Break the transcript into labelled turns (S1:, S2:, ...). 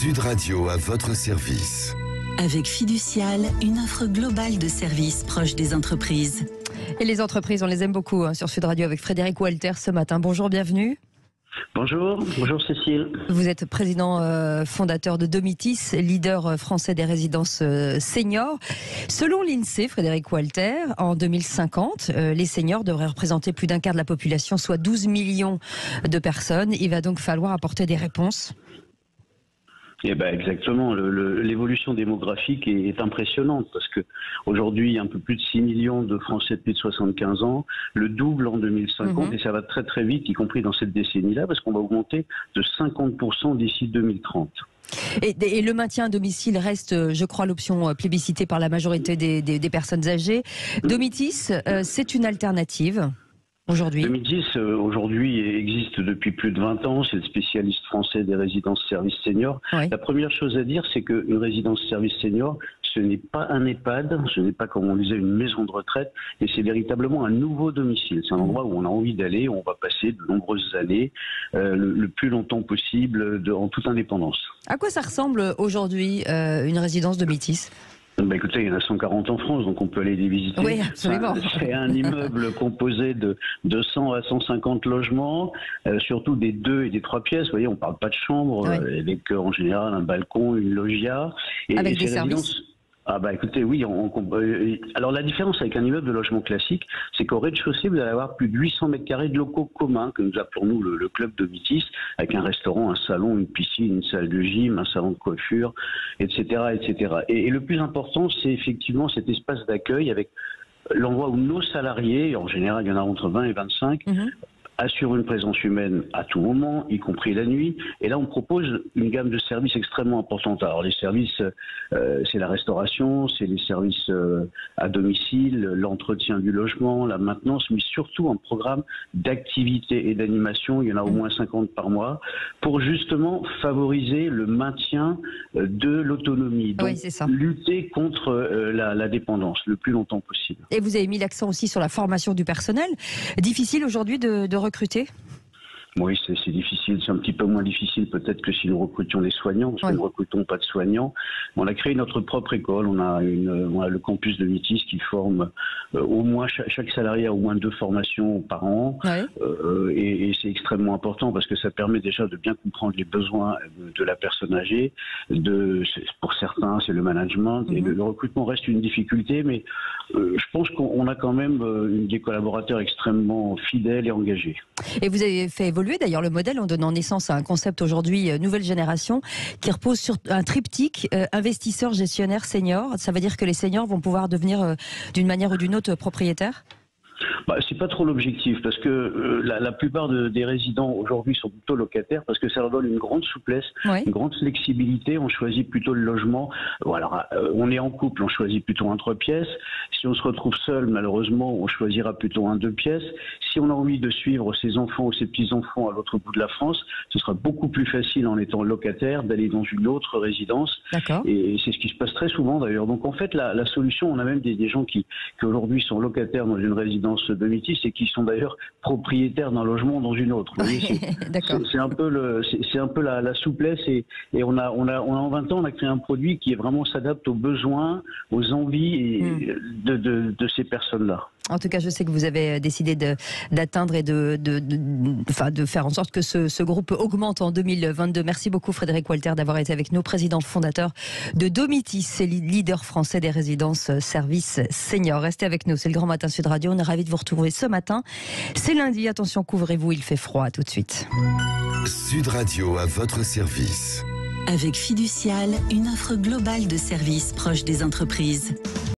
S1: Sud Radio à votre service.
S2: Avec Fiducial, une offre globale de services proche des entreprises.
S3: Et les entreprises, on les aime beaucoup sur Sud Radio avec Frédéric Walter ce matin. Bonjour, bienvenue.
S4: Bonjour Cécile.
S3: Vous êtes président fondateur de Domitis, leader français des résidences seniors. Selon l'INSEE, Frédéric Walter, en 2050, les seniors devraient représenter plus d'un quart de la population, soit 12 millions de personnes. Il va donc falloir apporter des réponses.
S4: Eh ben exactement. L'évolution démographique est impressionnante parce que aujourd'hui, un peu plus de 6 millions de Français de plus de 75 ans, le double en 2050 et ça va très très vite, y compris dans cette décennie-là, parce qu'on va augmenter de 50% d'ici 2030.
S3: Et le maintien à domicile reste, je crois, l'option plébiscitée par la majorité des personnes âgées. Domitis, c'est une alternative aujourd'hui.
S4: Domitis, aujourd'hui, existe depuis plus de 20 ans. C'est le spécialiste français des résidences services seniors. Oui. La première chose à dire, c'est qu'une résidence service senior, ce n'est pas un EHPAD, ce n'est pas, comme on disait, une maison de retraite, et c'est véritablement un nouveau domicile. C'est un endroit où on a envie d'aller, où on va passer de nombreuses années, le plus longtemps possible, en toute indépendance.
S3: À quoi ça ressemble aujourd'hui, une résidence Domitis ?
S4: Bah écoutez, il y en a 140 en France, donc on peut aller les visiter.
S3: Oui, absolument.
S4: C'est un immeuble composé de 100 à 150 logements, surtout des 2 et des 3 pièces. Vous voyez, on ne parle pas de chambre, avec en général un balcon, une loggia.
S3: Avec des services.
S4: Ah bah écoutez, oui. Alors la différence avec un immeuble de logement classique, c'est qu'au rez-de-chaussée, vous allez avoir plus de 800 mètres carrés de locaux communs, que nous appelons nous le club Domitis, avec un restaurant, un salon, une piscine, une salle de gym, un salon de coiffure, etc. etc. Et le plus important, c'est effectivement cet espace d'accueil avec l'endroit où nos salariés, en général il y en a entre 20 et 25, assure une présence humaine à tout moment, y compris la nuit. Et là, on propose une gamme de services extrêmement importante. Alors, les services, c'est la restauration, c'est les services à domicile, l'entretien du logement, la maintenance, mais surtout un programme d'activité et d'animation. Il y en a au moins 50 par mois, pour justement favoriser le maintien de l'autonomie. Donc, lutter contre la dépendance le plus longtemps possible.
S3: Et vous avez mis l'accent aussi sur la formation du personnel. Difficile aujourd'hui de recruter ?
S4: Oui, c'est difficile. C'est un petit peu moins difficile peut-être que si nous recrutions des soignants, parce que nous ne recrutons pas de soignants. On a créé notre propre école. On a le campus de Domitis qui forme au moins, chaque salarié a au moins 2 formations par an. Et c'est extrêmement important parce que ça permet déjà de bien comprendre les besoins de la personne âgée. Pour certains, c'est le management. Et le recrutement reste une difficulté, mais je pense qu'on a quand même des collaborateurs extrêmement fidèles et engagés.
S3: Et vous avez fait évoluer d'ailleurs le modèle en donnant naissance à un concept aujourd'hui nouvelle génération qui repose sur un triptyque investisseur, gestionnaire, senior. Ça veut dire que les seniors vont pouvoir devenir d'une manière ou d'une autre propriétaires ?
S4: C'est pas trop l'objectif parce que la plupart des résidents aujourd'hui sont plutôt locataires parce que ça leur donne une grande souplesse, une grande flexibilité. On choisit plutôt le logement. Alors, on est en couple, on choisit plutôt un 3 pièces. Si on se retrouve seul, malheureusement, on choisira plutôt un 2 pièces. Si on a envie de suivre ses enfants ou ses petits-enfants à l'autre bout de la France, ce sera beaucoup plus facile en étant locataire d'aller dans une autre résidence. Et c'est ce qui se passe très souvent d'ailleurs. Donc en fait, la solution, on a même des gens qui aujourd'hui sont locataires dans une résidence Domitis et qui sont d'ailleurs propriétaires d'un logement dans une autre. Vous voyez, c'est un peu la souplesse et on a en 20 ans on a créé un produit qui est vraiment s'adapte aux besoins, aux envies de ces personnes-là.
S3: En tout cas, je sais que vous avez décidé d'atteindre et de faire en sorte que ce groupe augmente en 2022. Merci beaucoup Frédéric Walter d'avoir été avec nous, président fondateur de Domitis, leader français des résidences services seniors. Restez avec nous, c'est le Grand Matin Sud Radio. On est ravis de vous retrouver ce matin. C'est lundi, attention, couvrez-vous, il fait froid. Tout de suite.
S1: Sud Radio à votre service.
S2: Avec Fiducial, une offre globale de services proche des entreprises.